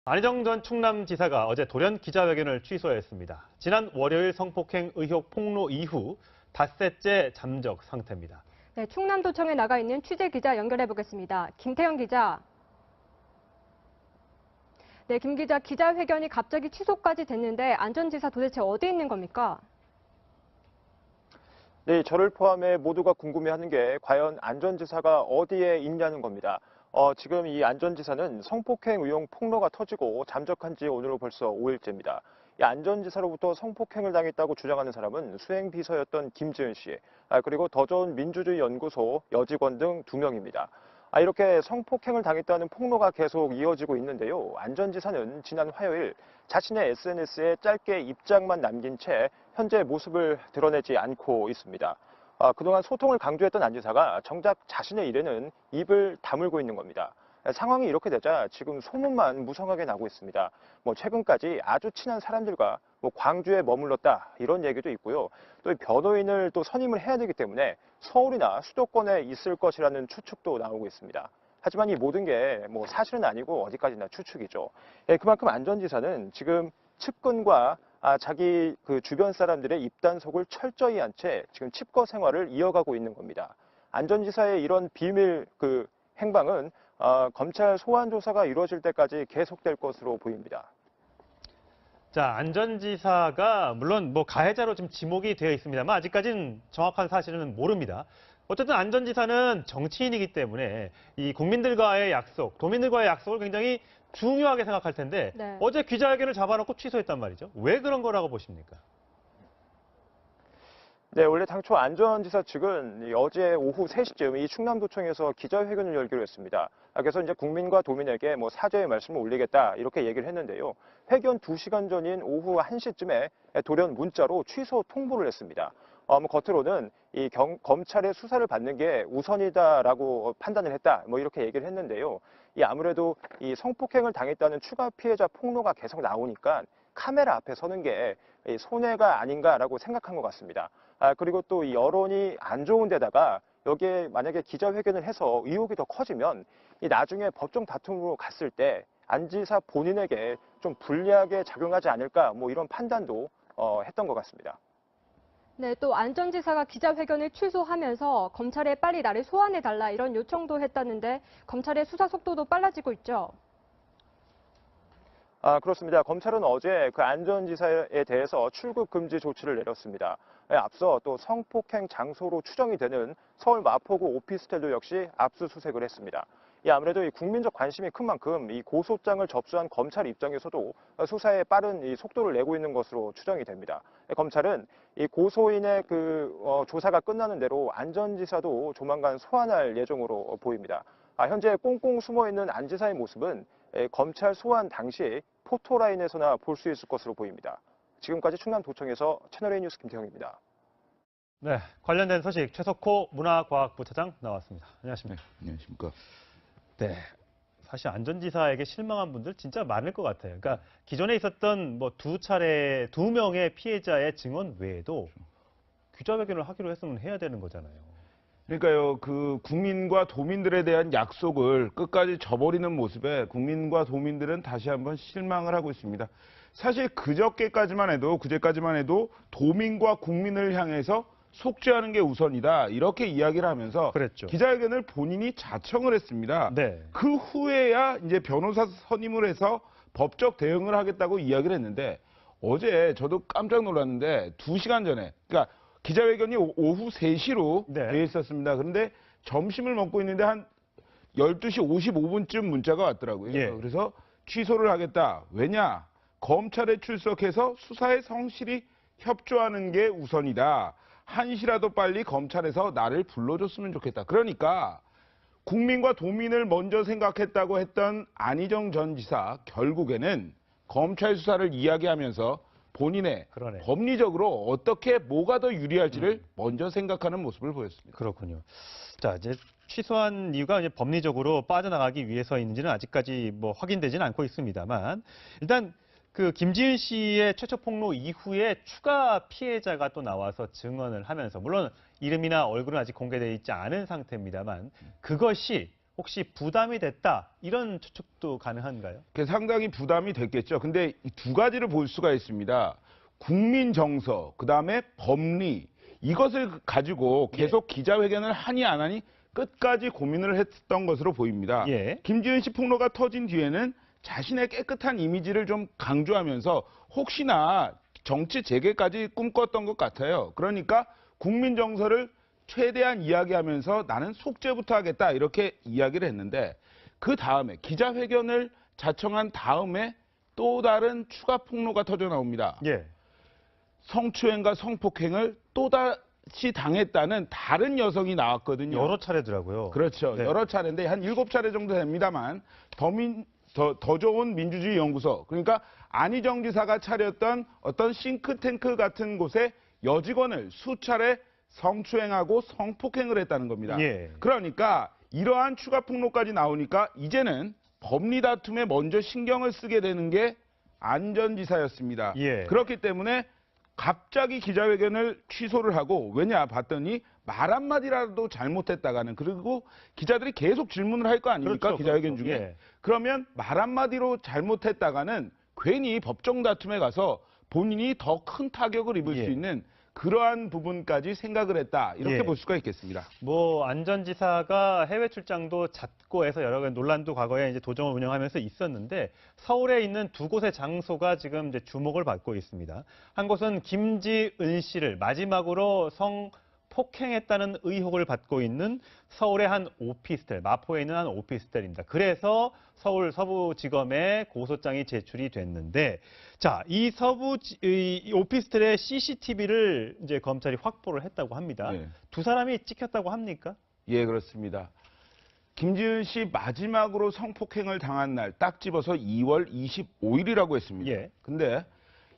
안희정 전 충남지사가 어제 돌연 기자회견을 취소했습니다. 지난 월요일 성폭행 의혹 폭로 이후 닷새째 잠적 상태입니다. 네, 충남도청에 나가 있는 취재 기자 연결해 보겠습니다. 김태형 기자. 네, 김 기자, 기자회견이 갑자기 취소까지 됐는데 안 전 지사 도대체 어디 있는 겁니까? 네, 저를 포함해 모두가 궁금해하는 게 과연 안 전 지사가 어디에 있냐는 겁니다. 지금 이 안 전 지사는 성폭행 의혹 폭로가 터지고 잠적한 지 오늘로 벌써 5일째입니다. 이 안 전 지사로부터 성폭행을 당했다고 주장하는 사람은 수행비서였던 김지은 씨, 그리고 더 좋은 민주주의 연구소 여직원 등 2명입니다. 이렇게 성폭행을 당했다는 폭로가 계속 이어지고 있는데요. 안 전 지사는 지난 화요일 자신의 SNS에 짧게 입장만 남긴 채 현재 모습을 드러내지 않고 있습니다. 그동안 소통을 강조했던 안 지사가 정작 자신의 일에는 입을 다물고 있는 겁니다. 상황이 이렇게 되자 지금 소문만 무성하게 나고 있습니다. 최근까지 아주 친한 사람들과 광주에 머물렀다 이런 얘기도 있고요. 또 변호인을 또 선임을 해야 되기 때문에 서울이나 수도권에 있을 것이라는 추측도 나오고 있습니다. 하지만 이 모든 게 사실은 아니고 어디까지나 추측이죠. 그만큼 안 전 지사는 지금 측근과 자기 그 주변 사람들의 입단속을 철저히 한 채 지금 칩거 생활을 이어가고 있는 겁니다. 안 전 지사의 이런 비밀 행방은 검찰 소환 조사가 이루어질 때까지 계속될 것으로 보입니다. 자, 안 전 지사가 물론 가해자로 지금 지목이 되어 있습니다만 아직까지는 정확한 사실은 모릅니다. 어쨌든 안 전 지사는 정치인이기 때문에 이 국민들과의 약속, 도민들과의 약속을 굉장히 중요하게 생각할 텐데 네. 어제 기자회견을 잡아놓고 취소했단 말이죠. 왜 그런 거라고 보십니까? 네, 원래 당초 안 전 지사 측은 어제 오후 3시쯤 이 충남도청에서 기자회견을 열기로 했습니다. 그래서 이제 국민과 도민에게 사죄의 말씀을 올리겠다 이렇게 얘기를 했는데요. 회견 2시간 전인 오후 1시쯤에 돌연 문자로 취소 통보를 했습니다. 겉으로는 검찰의 수사를 받는 게 우선이다라고 판단을 했다 이렇게 얘기를 했는데요. 아무래도 이 성폭행을 당했다는 추가 피해자 폭로가 계속 나오니까 카메라 앞에 서는 게 손해가 아닌가라고 생각한 것 같습니다. 그리고 또 이 여론이 안 좋은 데다가 여기에 만약에 기자회견을 해서 의혹이 더 커지면 나중에 법정 다툼으로 갔을 때 안 지사 본인에게 좀 불리하게 작용하지 않을까 이런 판단도 했던 것 같습니다. 네, 또 안 전 지사가 기자회견을 취소하면서 검찰에 빨리 나를 소환해달라 이런 요청도 했다는데 검찰의 수사 속도도 빨라지고 있죠. 그렇습니다. 검찰은 어제 그 안 전 지사에 대해서 출국 금지 조치를 내렸습니다. 앞서 또 성폭행 장소로 추정이 되는 서울 마포구 오피스텔도 역시 압수수색을 했습니다. 아무래도 이 국민적 관심이 큰 만큼 이 고소장을 접수한 검찰 입장에서도 수사에 빠른 이 속도를 내고 있는 것으로 추정이 됩니다. 검찰은 이 고소인의 조사가 끝나는 대로 안 전 지사도 조만간 소환할 예정으로 보입니다. 현재 꽁꽁 숨어 있는 안 지사의 모습은 검찰 소환 당시 포토라인에서나 볼 수 있을 것으로 보입니다. 지금까지 충남도청에서 채널A 뉴스 김태형입니다. 네, 관련된 소식 최석호 문화과학부 차장 나왔습니다. 안녕하십니까? 네, 안녕하십니까? 네, 사실 안 전 지사에게 실망한 분들 진짜 많을 것 같아요. 그러니까 기존에 있었던 두 명의 피해자의 증언 외에도 기자회견을 하기로 했으면 해야 되는 거잖아요. 그러니까요, 국민과 도민들에 대한 약속을 끝까지 저버리는 모습에 국민과 도민들은 다시 한번 실망을 하고 있습니다. 사실 그제까지만 해도 도민과 국민을 향해서 속죄하는 게 우선이다 이렇게 이야기를 하면서 그랬죠. 기자회견을 본인이 자청을 했습니다. 네. 그 후에야 이제 변호사 선임을 해서 법적 대응을 하겠다고 이야기를 했는데 어제 저도 깜짝 놀랐는데 2시간 전에 그러니까 기자회견이 오후 3시로 네. 되어 있었습니다. 그런데 점심을 먹고 있는데 한 12시 55분쯤 문자가 왔더라고요. 예. 그래서 취소를 하겠다. 왜냐? 검찰에 출석해서 수사에 성실히 협조하는 게 우선이다. 한시라도 빨리 검찰에서 나를 불러줬으면 좋겠다. 그러니까 국민과 도민을 먼저 생각했다고 했던 안희정 전 지사 결국에는 검찰 수사를 이야기하면서 본인의 그러네. 법리적으로 어떻게 뭐가 더 유리할지를 먼저 생각하는 모습을 보였습니다. 그렇군요. 자, 이제 취소한 이유가 이제 법리적으로 빠져나가기 위해서인지는 아직까지 확인되지는 않고 있습니다만 일단 김지은 씨의 최초 폭로 이후에 추가 피해자가 또 나와서 증언을 하면서 물론 이름이나 얼굴은 아직 공개되어 있지 않은 상태입니다만 그것이 혹시 부담이 됐다 이런 추측도 가능한가요? 그게 상당히 부담이 됐겠죠. 근데 이 두 가지를 볼 수가 있습니다. 국민 정서, 그다음에 법리 이것을 가지고 계속 기자회견을 하니 안 하니 끝까지 고민을 했던 것으로 보입니다. 예. 김지은 씨 폭로가 터진 뒤에는 자신의 깨끗한 이미지를 좀 강조하면서 혹시나 정치 재개까지 꿈꿨던 것 같아요. 그러니까 국민 정서를 최대한 이야기하면서 나는 속죄부터 하겠다 이렇게 이야기를 했는데 그 다음에 기자회견을 자청한 다음에 또 다른 추가 폭로가 터져 나옵니다. 예. 성추행과 성폭행을 또다시 당했다는 다른 여성이 나왔거든요. 여러 차례더라고요. 그렇죠. 네. 여러 차례인데 한 7차례 정도 됩니다만 더 좋은 민주주의 연구소 그러니까 안희정 지사가 차렸던 어떤 싱크탱크 같은 곳에 여직원을 수차례 성추행하고 성폭행을 했다는 겁니다. 예. 그러니까 이러한 추가 폭로까지 나오니까 이제는 법리 다툼에 먼저 신경을 쓰게 되는 게 안전지사였습니다. 예. 그렇기 때문에 갑자기 기자회견을 취소를 하고 왜냐 봤더니 말 한마디라도 잘못했다가는 그리고 기자들이 계속 질문을 할 거 아닙니까? 그렇죠, 기자회견 그렇죠. 중에. 예. 그러면 말 한마디로 잘못했다가는 괜히 법정 다툼에 가서 본인이 더 큰 타격을 입을 예. 수 있는 그러한 부분까지 생각을 했다. 이렇게 예. 볼 수가 있겠습니다. 뭐 안전지사가 해외 출장도 잦고 해서 여러 가지 논란도 과거에 이제 도정을 운영하면서 있었는데 서울에 있는 두 곳의 장소가 지금 이제 주목을 받고 있습니다. 한 곳은 김지은 씨를 마지막으로 성폭행했다는 의혹을 받고 있는 서울의 한 오피스텔, 마포에 있는 한 오피스텔입니다. 그래서 서울 서부지검에 고소장이 제출이 됐는데, 자, 이 오피스텔의 CCTV를 이제 검찰이 확보를 했다고 합니다. 네. 두 사람이 찍혔다고 합니까? 예, 그렇습니다. 김지은 씨 마지막으로 성폭행을 당한 날 딱 집어서 2월 25일이라고 했습니다. 예. 근데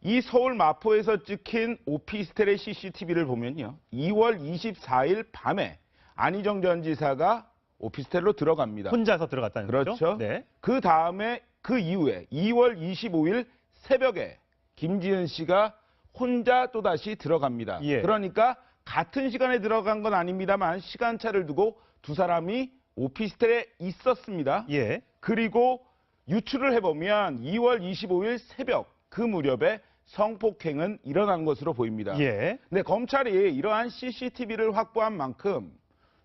이 서울 마포에서 찍힌 오피스텔의 CCTV를 보면요. 2월 24일 밤에 안희정 전 지사가 오피스텔로 들어갑니다. 혼자서 들어갔다는 거죠? 그렇죠. 네. 그 다음에 그 이후에 2월 25일 새벽에 김지은 씨가 혼자 또다시 들어갑니다. 예. 그러니까 같은 시간에 들어간 건 아닙니다만 시간차를 두고 두 사람이 오피스텔에 있었습니다. 예. 그리고 유추를 해보면 2월 25일 새벽 그 무렵에 성폭행은 일어난 것으로 보입니다. 예. 근데 검찰이 이러한 CCTV를 확보한 만큼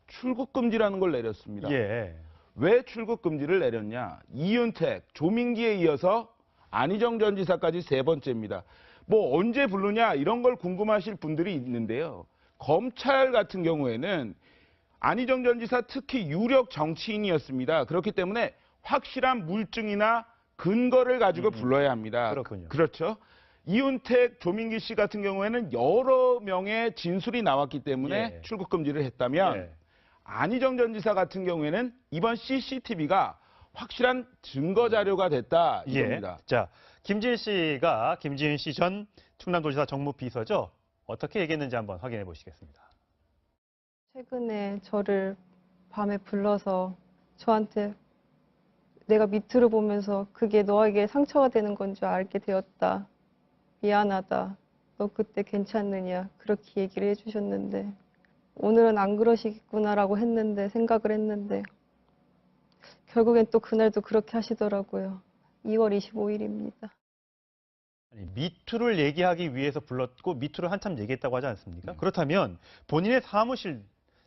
출국 금지라는 걸 내렸습니다. 예. 왜 출국 금지를 내렸냐? 이윤택, 조민기에 이어서 안희정 전 지사까지 세 번째입니다. 뭐 언제 부르냐 이런 걸 궁금하실 분들이 있는데요. 검찰 같은 경우에는 안희정 전 지사 특히 유력 정치인이었습니다. 그렇기 때문에 확실한 물증이나 근거를 가지고 불러야 합니다. 그렇군요. 그렇죠. 이윤택, 조민기 씨 같은 경우에는 여러 명의 진술이 나왔기 때문에 예. 출국 금지를 했다면 예. 안희정 전 지사 같은 경우에는 이번 CCTV가 확실한 증거 자료가 됐다 이겁니다. 예. 자, 김지은 씨 전 충남도지사 정무비서죠. 어떻게 얘기했는지 한번 확인해 보시겠습니다. 최근에 저를 밤에 불러서 저한테 내가 밑으로 보면서 그게 너에게 상처가 되는 건 줄 알게 되었다. 미안하다. 너 그때 괜찮느냐. 그렇게 얘기를 해주셨는데 오늘은 안 그러시겠구나라고 생각을 했는데 결국엔 또 그날도 그렇게 하시더라고요. 2월 25일입니다. 아니, 미투를 얘기하기 위해서 불렀고 미투를 한참 얘기했다고 하지 않습니까? 그렇다면 본인의 사무실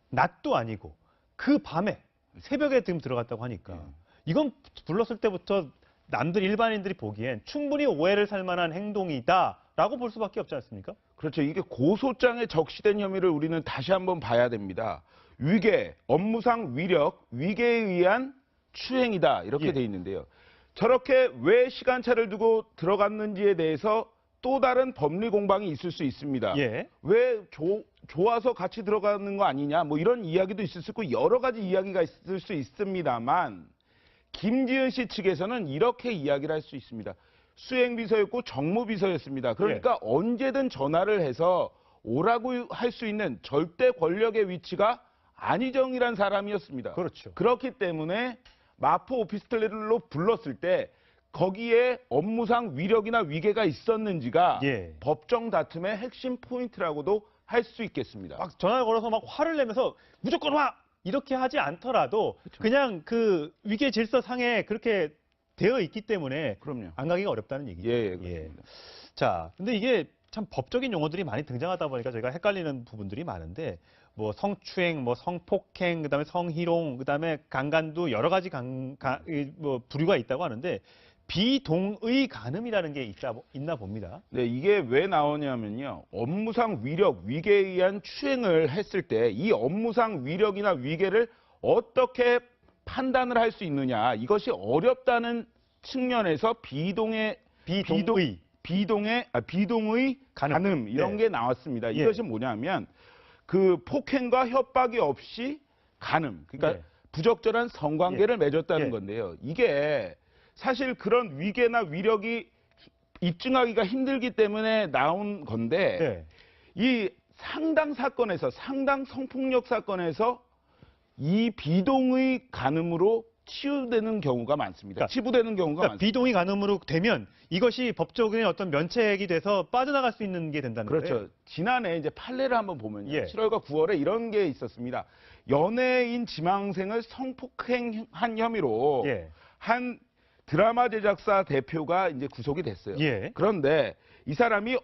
낮도 아니고 그 밤에 새벽에 지금 들어갔다고 하니까 이건 불렀을 때부터 남들 일반인들이 보기엔 충분히 오해를 살 만한 행동이다라고 볼 수밖에 없지 않습니까? 그렇죠. 이게 고소장에 적시된 혐의를 우리는 다시 한번 봐야 됩니다. 위계, 업무상 위력, 위계에 의한 추행이다 이렇게 예. 돼 있는데요. 저렇게 왜 시간차를 두고 들어갔는지에 대해서 또 다른 법리 공방이 있을 수 있습니다. 예. 왜 좋아서 같이 들어가는 거 아니냐 뭐 이런 이야기도 있을 수 있고 여러 가지 이야기가 있을 수 있습니다만 김지은 씨 측에서는 이렇게 이야기를 할 수 있습니다. 수행비서였고 정무비서였습니다. 그러니까 언제든 전화를 해서 오라고 할 수 있는 절대 권력의 위치가 안희정이란 사람이었습니다. 그렇죠. 그렇기 때문에 마포 오피스텔로 불렀을 때 거기에 업무상 위력이나 위계가 있었는지가 예. 법정 다툼의 핵심 포인트라고도 할 수 있겠습니다. 막 전화를 걸어서 막 화를 내면서 무조건 와! 이렇게 하지 않더라도 그냥 그 위계 질서상에 그렇게 되어 있기 때문에 그럼요. 안 가기가 어렵다는 얘기죠. 예, 그렇습니다. 자, 근데 이게 참 법적인 용어들이 많이 등장하다 보니까 저희가 헷갈리는 부분들이 많은데 뭐 성추행, 뭐 성폭행, 그다음에 성희롱, 그다음에 강간도 여러 가지 뭐 부류가 있다고 하는데 비동의 간음이라는 게 있나 봅니다. 네, 이게 왜 나오냐면요. 업무상 위력, 위계에 의한 추행을 했을 때 이 업무상 위력이나 위계를 어떻게 판단을 할 수 있느냐. 이것이 어렵다는 측면에서 비동의 간음 이런 네. 게 나왔습니다. 예. 이것이 뭐냐면 그 폭행과 협박이 없이 간음, 그러니까 네. 부적절한 성관계를 맺었다는 예. 건데요. 이게 사실 그런 위계나 위력이 입증하기가 힘들기 때문에 나온 건데 네. 이 상당 사건에서 상당 성폭력 사건에서 이 비동의 간음으로 치유되는 경우가 많습니다. 그러니까 치부되는 경우가 그러니까 많습니다. 비동의 간음으로 되면 이것이 법적인 어떤 면책이 돼서 빠져나갈 수 있는 게 된다는 거예요. 그렇죠. 지난해 이제 판례를 한번 보면요. 예. 7월과 9월에 이런 게 있었습니다. 연예인 지망생을 성폭행한 혐의로 예. 한 드라마 제작사 대표가 이제 구속이 됐어요. 예. 그런데 이 사람이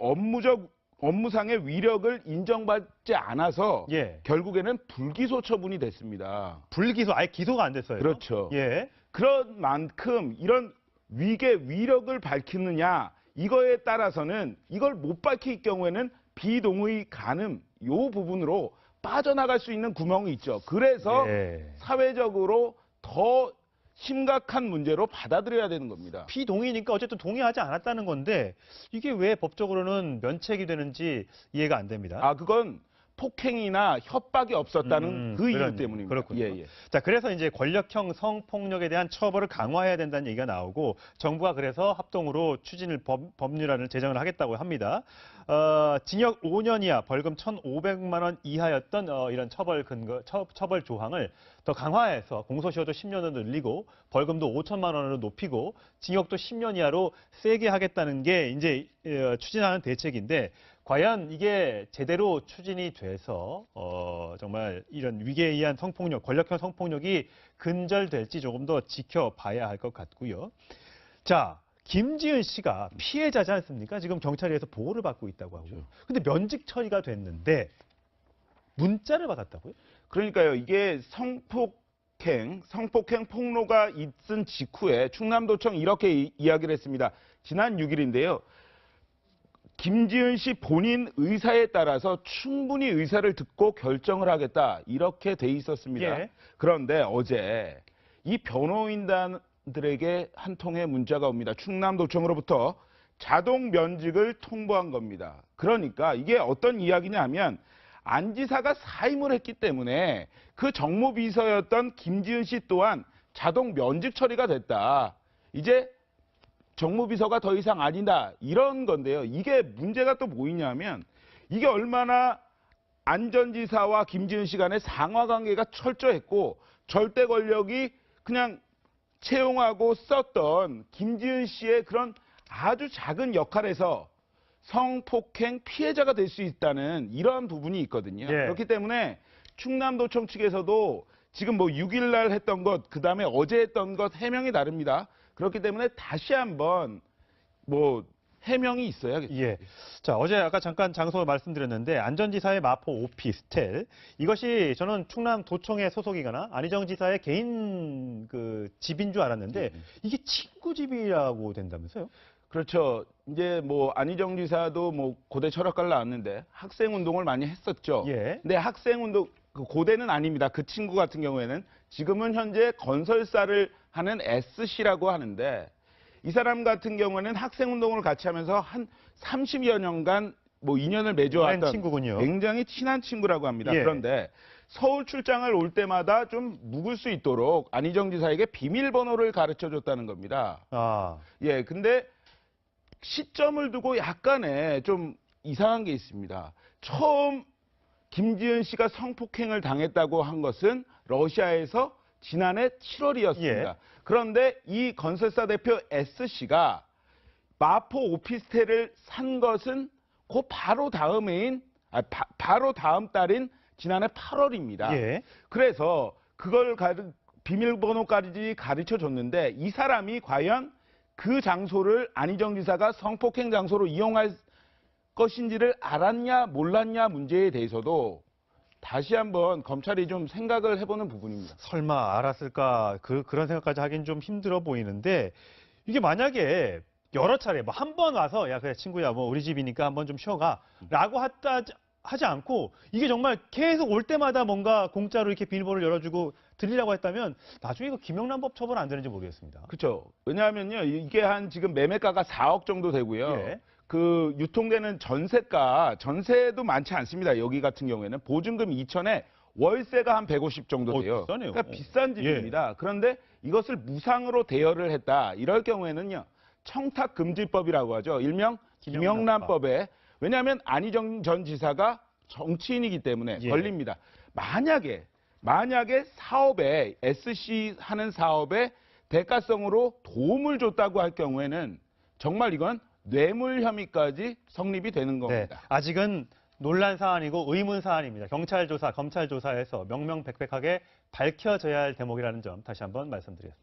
업무상의 위력을 인정받지 않아서 예. 결국에는 불기소 처분이 됐습니다. 불기소, 아예 기소가 안 됐어요. 그렇죠. 예. 그런 만큼 이런 위력을 밝히느냐 이거에 따라서는 이걸 못 밝힐 경우에는 비동의 간음 요 부분으로 빠져나갈 수 있는 구멍이 있죠. 그래서 예. 사회적으로 더 심각한 문제로 받아들여야 되는 겁니다. 비동의니까 어쨌든 동의하지 않았다는 건데 이게 왜 법적으로는 면책이 되는지 이해가 안 됩니다. 아, 그건 폭행이나 협박이 없었다는 그 이유 때문입니다. 그렇군요. 예, 예. 자, 그래서 이제 권력형 성폭력에 대한 처벌을 강화해야 된다는 얘기가 나오고 정부가 그래서 합동으로 추진을 법률안을 제정을 하겠다고 합니다. 징역 5년 이하, 벌금 1,500만 원 이하였던 이런 처벌 조항을 더 강화해서 공소시효도 10년으로 늘리고 벌금도 5천만 원으로 높이고 징역도 10년 이하로 세게 하겠다는 게 이제 추진하는 대책인데 과연 이게 제대로 추진이 돼서 정말 이런 위계에 의한 성폭력, 권력형 성폭력이 근절될지 조금 더 지켜봐야 할 것 같고요. 자, 김지은 씨가 피해자지 않습니까? 지금 경찰에서 보호를 받고 있다고 하고요. 근데 면직 처리가 됐는데 문자를 받았다고요? 그러니까요. 이게 성폭행 폭로가 있은 직후에 충남도청 이렇게 이야기를 했습니다. 지난 6일인데요. 김지은 씨 본인 의사에 따라서 충분히 의사를 듣고 결정을 하겠다. 이렇게 돼 있었습니다. 예. 그런데 어제 이 변호인단들에게 한 통의 문자가 옵니다. 충남도청으로부터 자동 면직을 통보한 겁니다. 그러니까 이게 어떤 이야기냐면 안 지사가 사임을 했기 때문에 그 정무비서였던 김지은 씨 또한 자동 면직 처리가 됐다. 이제 정무비서가 더 이상 아니다. 이런 건데요. 이게 문제가 또 뭐냐면 이게 얼마나 안 전 지사와 김지은 씨 간의 상하관계가 철저했고 절대 권력이 그냥 채용하고 썼던 김지은 씨의 그런 아주 작은 역할에서 성폭행 피해자가 될 수 있다는 이러한 부분이 있거든요. 예. 그렇기 때문에 충남도청 측에서도 지금 뭐 6일 날 했던 것, 그 다음에 어제 했던 것 해명이 다릅니다. 그렇기 때문에 다시 한번 뭐 해명이 있어야겠죠. 예. 자, 어제 아까 잠깐 장소 말씀드렸는데 안전지사의 마포 오피스텔 이것이 저는 충남도청의 소속이거나 안희정 지사의 개인 그 집인 줄 알았는데 이게 친구 집이라고 된다면서요? 그렇죠. 이제 뭐 안희정 지사도 뭐 고대 철학과를 나왔는데 학생 운동을 많이 했었죠. 예. 근데 학생 운동 그 고대는 아닙니다. 그 친구 같은 경우에는 지금은 현재 건설사를 하는 S씨라고 하는데 이 사람 같은 경우에는 학생 운동을 같이 하면서 한 30여 년간 뭐 인연을 맺어왔던 친구군요. 굉장히 친한 친구라고 합니다. 예. 그런데 서울 출장을 올 때마다 좀 묵을 수 있도록 안희정 지사에게 비밀번호를 가르쳐 줬다는 겁니다. 아, 예, 근데 시점을 두고 약간의 좀 이상한 게 있습니다. 처음 김지은 씨가 성폭행을 당했다고 한 것은 러시아에서 지난해 7월이었습니다. 예. 그런데 이 건설사 대표 S씨가 마포 오피스텔을 산 것은 그 바로 다음 달인 지난해 8월입니다. 예. 그래서 그걸 비밀번호까지 가르쳐 줬는데 이 사람이 과연 그 장소를 안희정 지사가 성폭행 장소로 이용할 것인지를 알았냐 몰랐냐 문제에 대해서도 다시 한번 검찰이 좀 생각을 해보는 부분입니다. 설마 알았을까 그런 생각까지 하긴 좀 힘들어 보이는데 이게 만약에 여러 차례 뭐 한 번 와서 야 그래 친구야 뭐 우리 집이니까 한번 좀 쉬어가라고 하지 않고 이게 정말 계속 올 때마다 뭔가 공짜로 이렇게 비밀번호를 열어주고 들리라고 했다면 나중에 이거 김영란법 처벌 안 되는지 모르겠습니다. 그렇죠. 왜냐하면요 이게 한 지금 매매가가 4억 정도 되고요. 예. 그 유통되는 전세도 많지 않습니다. 여기 같은 경우에는 보증금 2천에 월세가 한 150 정도 돼요. 비싸네요. 그러니까 비싼 집입니다. 그런데 이것을 무상으로 대여를 했다. 이럴 경우에는요. 청탁금지법이라고 하죠. 일명 김영란법에 왜냐하면 안희정 전 지사가 정치인이기 때문에 예. 걸립니다. 만약에 사업에 SC 하는 사업에 대가성으로 도움을 줬다고 할 경우에는 정말 이건 뇌물 혐의까지 성립이 되는 네, 겁니다. 아직은 논란 사안이고 의문 사안입니다. 경찰 조사, 검찰 조사에서 명명백백하게 밝혀져야 할 대목이라는 점 다시 한번 말씀드리겠습니다.